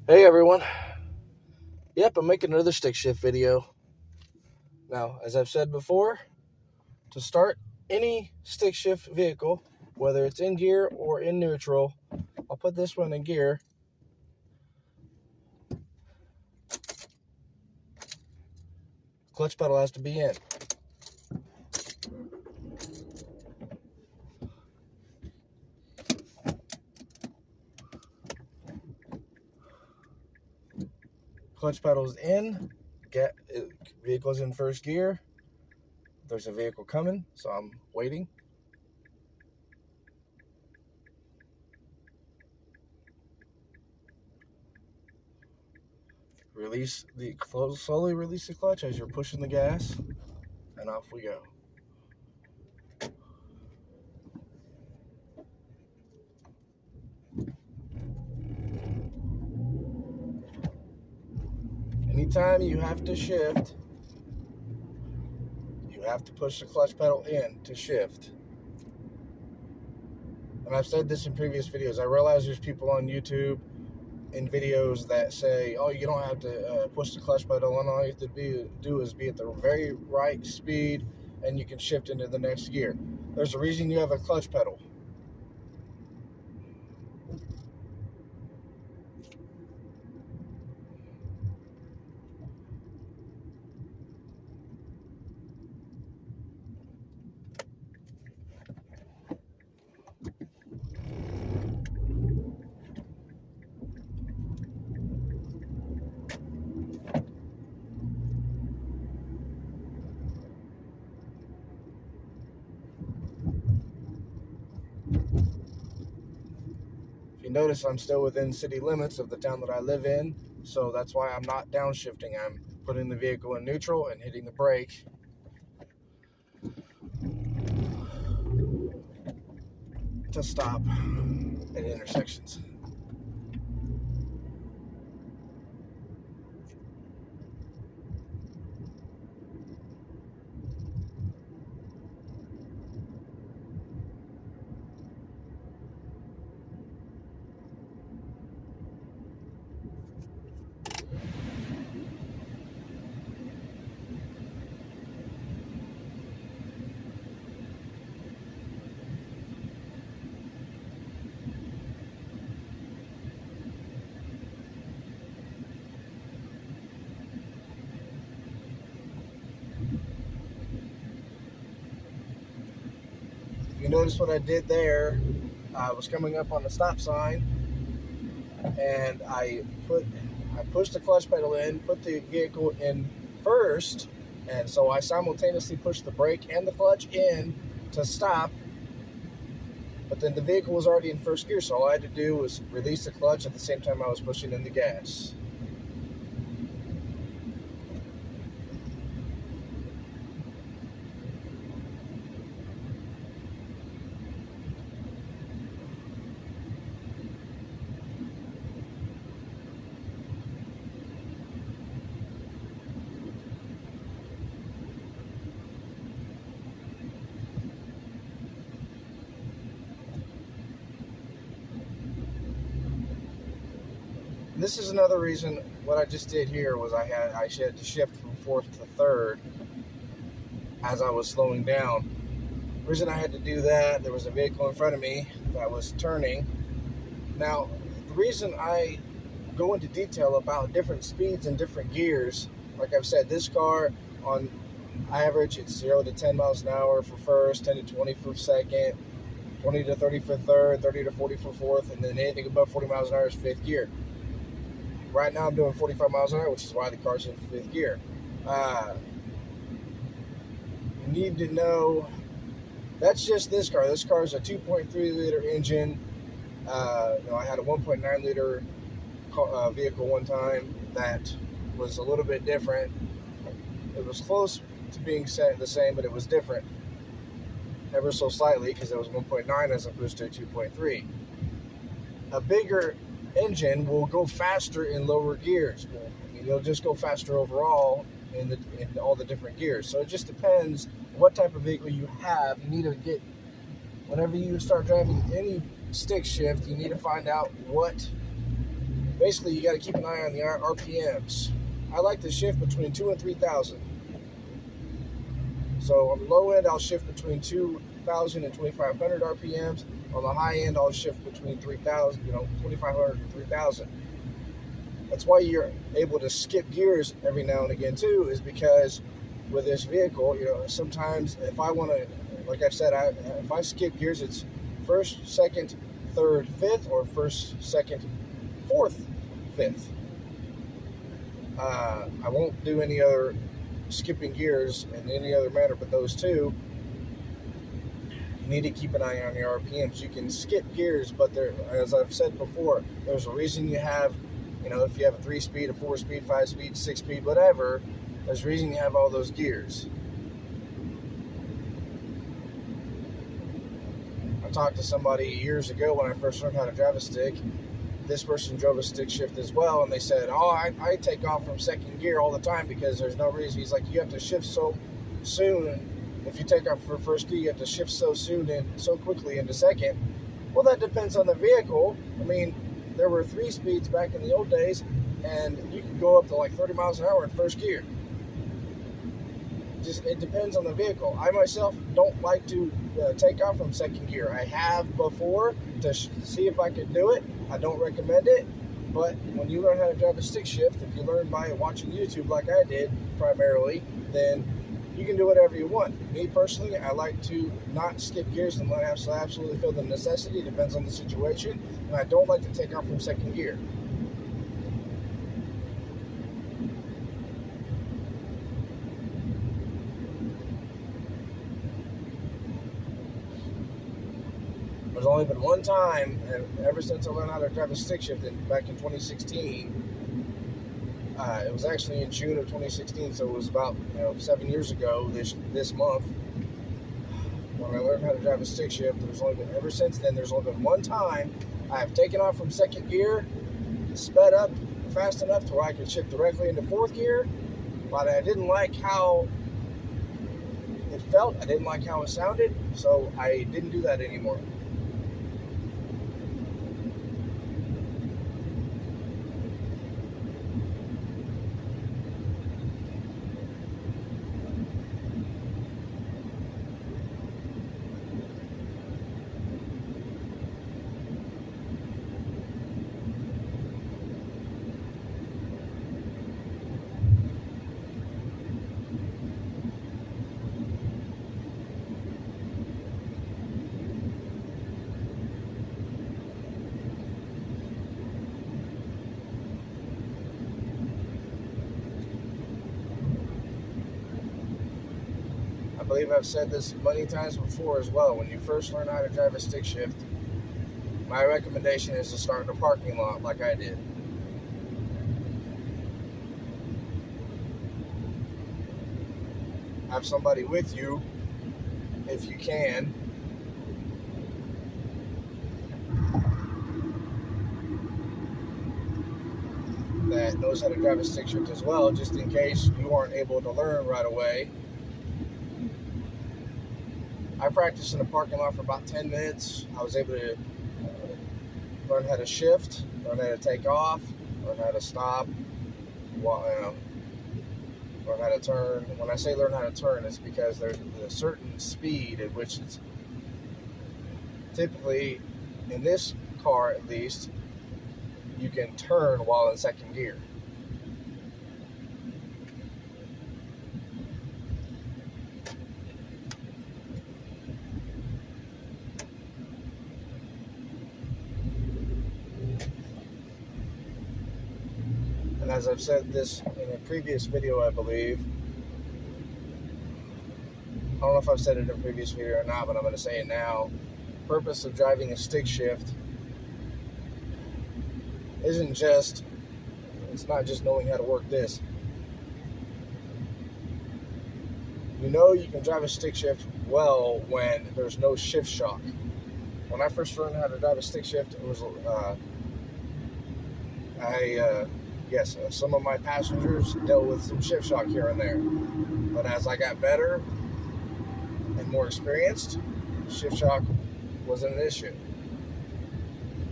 Hey everyone. Yep, I'm making another stick shift video. Now, as I've said before, to start any stick shift vehicle, whether it's in gear or in neutral, I'll put this one in gear. Clutch pedal has to be in. Clutch pedal's in, vehicle's in first gear. There's a vehicle coming, so I'm waiting. Slowly release the clutch as you're pushing the gas, and off we go. Anytime you have to shift, you have to push the clutch pedal in to shift. And I've said this in previous videos. I realize there's people on YouTube in videos that say, oh, you don't have to push the clutch pedal, and all you have to do is be at the very right speed and you can shift into the next gear. There's a reason you have a clutch pedal. If you notice, I'm still within city limits of the town that I live in, so that's why I'm not downshifting. I'm putting the vehicle in neutral and hitting the brake to stop at intersections. You notice what I did there? I was coming up on the stop sign, and I pushed the clutch pedal in, put the vehicle in first, and so I simultaneously pushed the brake and the clutch in to stop, but then the vehicle was already in first gear, so all I had to do was release the clutch at the same time I was pushing in the gas. This is another reason what I just did here was I had to shift from fourth to third as I was slowing down. The reason I had to do that, there was a vehicle in front of me that was turning. Now, the reason I go into detail about different speeds and different gears, like I've said, this car on average it's 0 to 10 miles an hour for first, 10 to 20 for second, 20 to 30 for third, 30 to 40 for fourth, and then anything above 40 miles an hour is fifth gear. Right now I'm doing 45 miles an hour, which is why the car's in fifth gear. You need to know, that's just this car. This car is a 2.3 liter engine. I had a 1.9 liter vehicle one time that was a little bit different. It was close to being the same, but it was different ever so slightly because it was 1.9 as opposed to a 2.3. A bigger engine will go faster in lower gears. It'll just go faster overall in all the different gears. So it just depends what type of vehicle you have. You need to get, whenever you start driving any stick shift, you need to find out what basically you got to keep an eye on the RPMs. I like to shift between 2 and 3,000. So on the low end, I'll shift between 2,000 and 2,500 RPMs. On the high end, I'll shift between 3,000, 2,500 and 3,000. That's why you're able to skip gears every now and again too, is because with this vehicle, sometimes if I want to, like I've said, if I skip gears, it's first, second, third, fifth, or first, second, fourth, fifth. I won't do any other skipping gears in any other manner but those two. You need to keep an eye on your RPMs. You can skip gears, but there, as I've said before, there's a reason you have, if you have a 3-speed, a 4-speed, 5-speed, 6-speed, whatever, there's a reason you have all those gears. I talked to somebody years ago when I first learned how to drive a stick. This person drove a stick shift as well, and they said, I take off from second gear all the time because there's no reason. He's like, you have to shift so soon. If you take off for first gear, you have to shift so soon and so quickly into second. Well, that depends on the vehicle. I mean, there were 3 speeds back in the old days, and you could go up to like 30 miles an hour in first gear. It depends on the vehicle. I myself don't like to take off from second gear. I have before to see if I could do it. I don't recommend it, but when you learn how to drive a stick shift, if you learn by watching YouTube like I did primarily, then you can do whatever you want. Me personally, I like to not skip gears unless I absolutely feel the necessity. It depends on the situation, and I don't like to take off from second gear. There's only been one time, and ever since I learned how to drive a stick shift back in 2016, it was actually in June of 2016, so it was about 7 years ago this month when I learned how to drive a stick shift. Ever since then, there's only been one time I have taken off from second gear, sped up fast enough to where I could shift directly into fourth gear, but I didn't like how it felt. I didn't like how it sounded, so I didn't do that anymore. I believe I've said this many times before as well. When you first learn how to drive a stick shift, my recommendation is to start in a parking lot like I did. Have somebody with you if you can. That knows how to drive a stick shift as well, just in case you aren't able to learn right away. I practiced in a parking lot for about 10 minutes. I was able to learn how to shift, learn how to take off, learn how to stop, learn how to turn. When I say learn how to turn, it's because there's a certain speed at which it's typically, in this car at least, you can turn while in second gear. And as I've said this in a previous video, I believe, I don't know if I've said it in a previous video or not, but I'm going to say it now. The purpose of driving a stick shift it's not just knowing how to work this. You can drive a stick shift well when there's no shift shock. When I first learned how to drive a stick shift, it was, yes, some of my passengers dealt with some shift shock here and there. But as I got better and more experienced, shift shock wasn't an issue.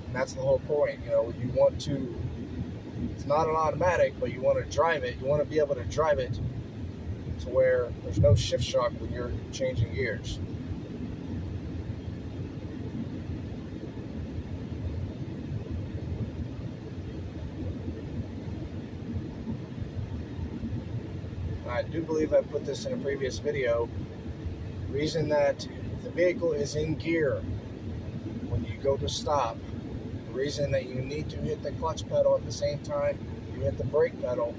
And that's the whole point. You want to It's not an automatic, but you want to drive it. You want to be able to drive it to where there's no shift shock when you're changing gears. I do believe I put this in a previous video. The reason that the vehicle is in gear when you go to stop, the reason that you need to hit the clutch pedal at the same time you hit the brake pedal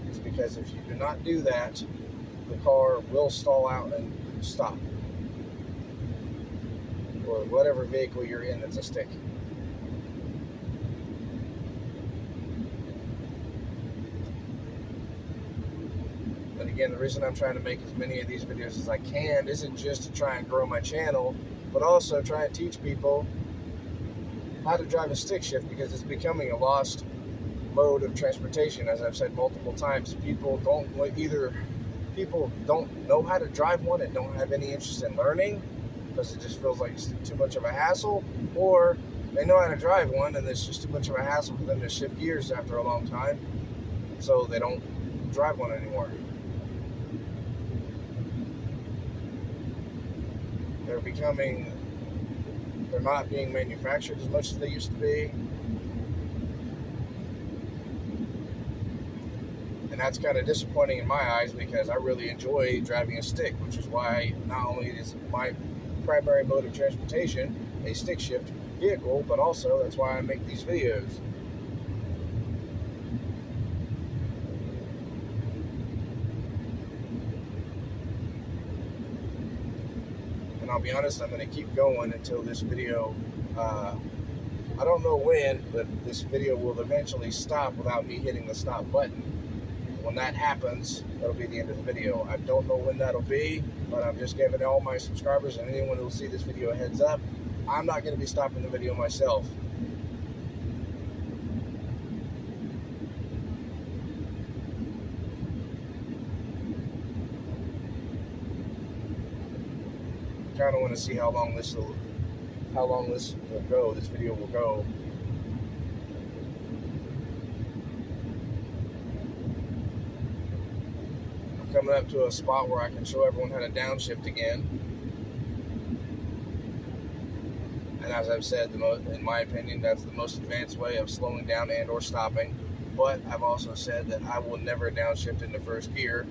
is because if you do not do that, the car will stall out and stop. Or whatever vehicle you're in that's a stick. And again, the reason I'm trying to make as many of these videos as I can isn't just to try and grow my channel, but also try and teach people how to drive a stick shift, because it's becoming a lost mode of transportation. As I've said multiple times, people don't know how to drive one and don't have any interest in learning because it just feels like it's too much of a hassle, or they know how to drive one and it's just too much of a hassle for them to shift gears after a long time, so they don't drive one anymore. They're not being manufactured as much as they used to be. And that's kind of disappointing in my eyes, because I really enjoy driving a stick, which is why not only is my primary mode of transportation a stick shift vehicle, but also that's why I make these videos. And I'll be honest, I'm going to keep going until this video, I don't know when, but this video will eventually stop without me hitting the stop button. When that happens, that'll be the end of the video. I don't know when that'll be, but I'm just giving all my subscribers and anyone who will see this video a heads up. I'm not going to be stopping the video myself. I kind of want to see how long this will go. This video will go. Coming up to a spot where I can show everyone how to downshift again. And as I've said, in my opinion, that's the most advanced way of slowing down and or stopping. But I've also said that I will never downshift into first gear.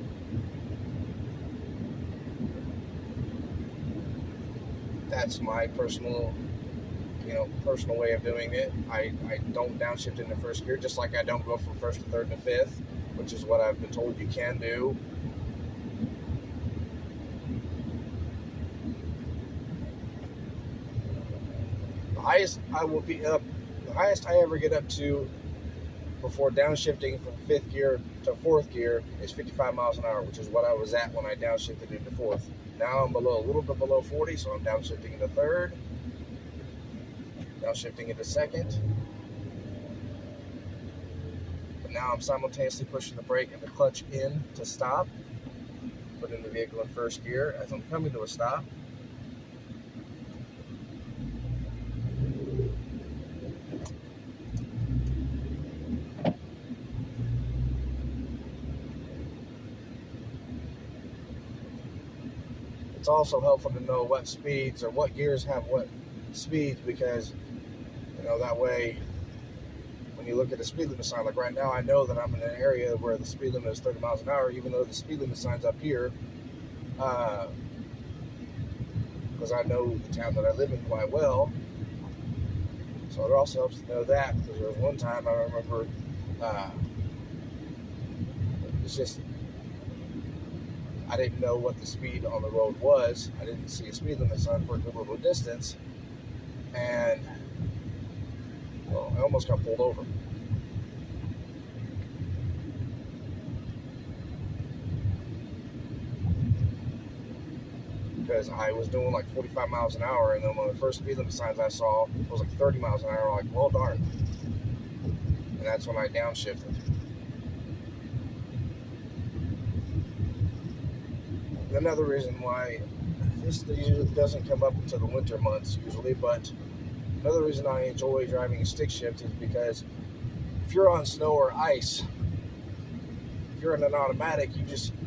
That's my personal way of doing it. I don't downshift into first gear, just like I don't go from first to third to fifth, which is what I've been told you can do. The highest I ever get up to before downshifting from fifth gear to fourth gear is 55 miles an hour, which is what I was at when I downshifted into fourth. Now I'm a little bit below 40, so I'm downshifting into third, downshifting into second. But now I'm simultaneously pushing the brake and the clutch in to stop, putting the vehicle in first gear as I'm coming to a stop. It's also helpful to know what speeds or what gears have what speeds, because that way when you look at the speed limit sign, like right now I know that I'm in an area where the speed limit is 30 miles an hour, even though the speed limit sign's up here, because I know the town that I live in quite well. So it also helps to know that, because there was one time I remember it's just I didn't know what the speed on the road was. I didn't see a speed limit sign for a good little distance, and I almost got pulled over. Because I was doing like 45 miles an hour, and then one of the first speed limit signs I saw was like 30 miles an hour. Like, well, darn. And that's when I downshifted. Another reason why this usually doesn't come up until the winter months usually, but another reason I enjoy driving a stick shift is because if you're on snow or ice, if you're in an automatic,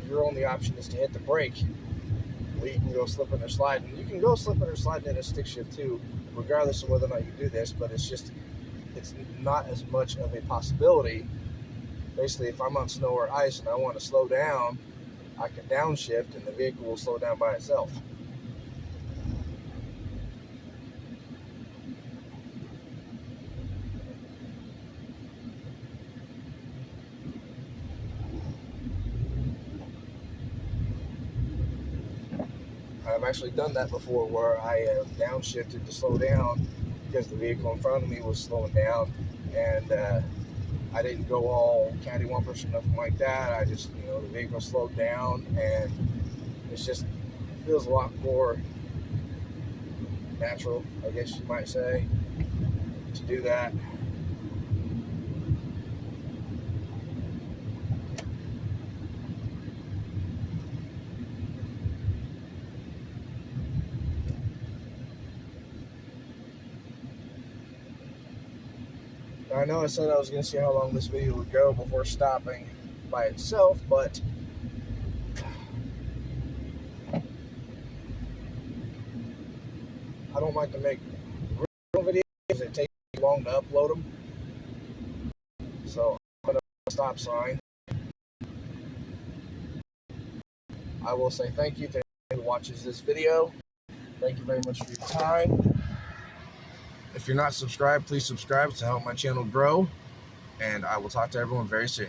your only option is to hit the brake. Well, you can go slipping or sliding. You can go slipping or sliding in a stick shift too, regardless of whether or not you do this, but it's not as much of a possibility. Basically, if I'm on snow or ice and I want to slow down, I can downshift and the vehicle will slow down by itself. I've actually done that before where I have downshifted to slow down because the vehicle in front of me was slowing down, and I didn't go all cattywampus or nothing like that. I just, the vehicle slowed down, and it feels a lot more natural, I guess you might say, to do that. I know I said I was going to see how long this video would go before stopping by itself, but I don't like to make real videos. It takes long to upload them. So I'm going to put a stop sign. I will say thank you to anyone who watches this video. Thank you very much for your time. If you're not subscribed, please subscribe to help my channel grow. And I will talk to everyone very soon.